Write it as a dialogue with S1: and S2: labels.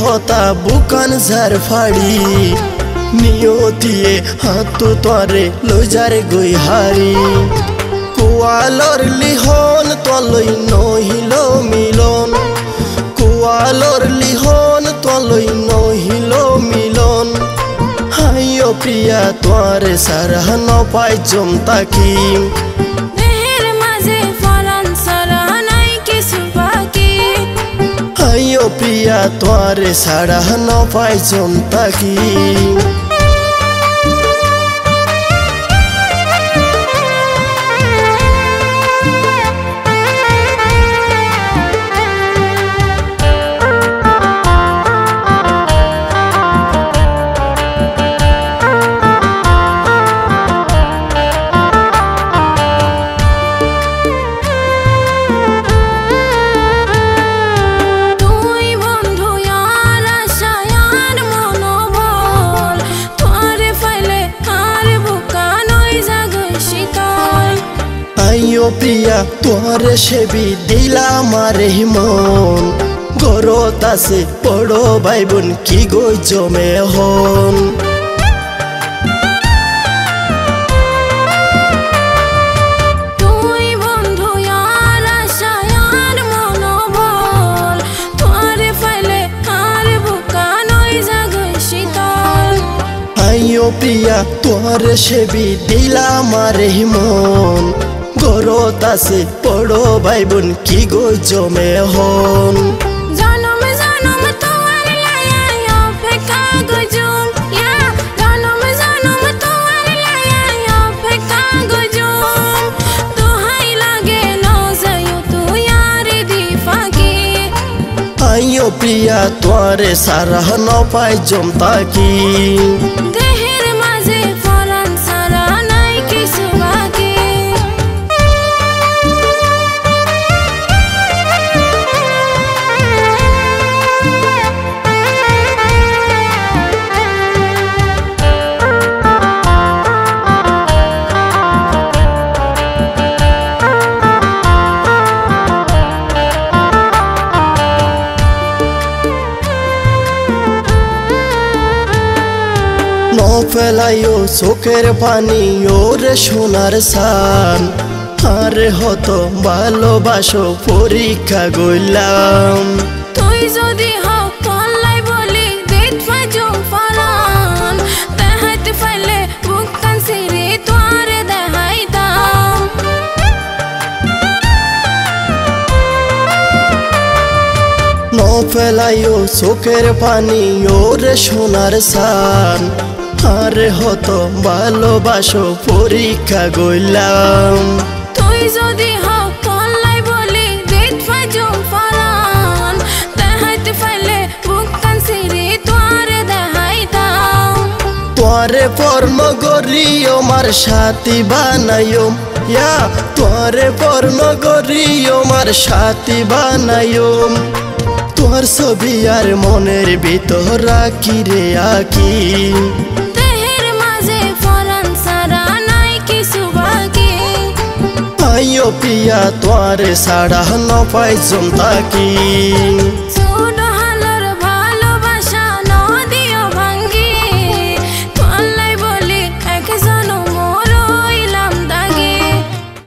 S1: হতা বুকান ঝার ফাড়ি নিয়তিয়ে হাত তোরে লইজারে গই হারি কুয়ালর লিহন তলই নহিল মিলন কুয়ালর লিহন তলই নহিল মিলন হাইও প্রিয়া তোরে সারা ন পাই জমতাকি প্রিয়া তোরে সারা ন পাই জমতাকি প্রিয়া তোরে সেবি দিলা মারে মন ঘরত আছে বড় ভাই বোন কি গই জমে হন
S2: তুই বন্ধু আর আশায়ার মনোবল তোরে ফাইলে আর বুকা নই জাগই শীতল
S1: আইও প্রিয়া তোরে সেবি দিলা মারে মন ঘরত আছে বড় ভাই বোন কি গই জমে হন
S2: জনম জনম তোর লায়া অপেক্ষা গজুম ইয়া জনম জনম তোর লায়া অপেক্ষা গজুম দোহাই লাগে ন যায়ো তুই আর দি ফাঁকি
S1: আইও প্রিয়া তোরে সারা ন পাই জমতাকি
S2: দেহের মাঝে ফরান সারা নাই কিছু বাকি
S1: ফেলাইও চোখের পানি ওরে সোনার সান আরে হতো ভালোবাসো পরীক্ষা গইলাম
S2: তুই যদি হক তল্লাই বলি দেখবা জম ফালান দেখাইতে ফাইলে বুকান সিরে তোরে দেখাইতাম
S1: ন ফেলাইও চোখের পানি ওরে সোনার সান আরে হতো ভালোবাসো পরীক্ষা গইলাম
S2: তুই যদি হক তল্লাই বলি দেখবা জম ফালান দেখাইতে ফাইলে বুকান সিরে তোরে দেখাইতাম
S1: তোরে পর্ণ গরিও মার সাথী বানাইও ইয়া তোরে পর্ণ গরিও মার সাথী বানাইও তোর ছবি আর মনের ভিতর রাখি রে আকি
S2: দেহের মাঝে ফরান সারা নাই কিছু বাকি
S1: আইও প্রিয়া তোরে সারা ন পাই জমতাকি।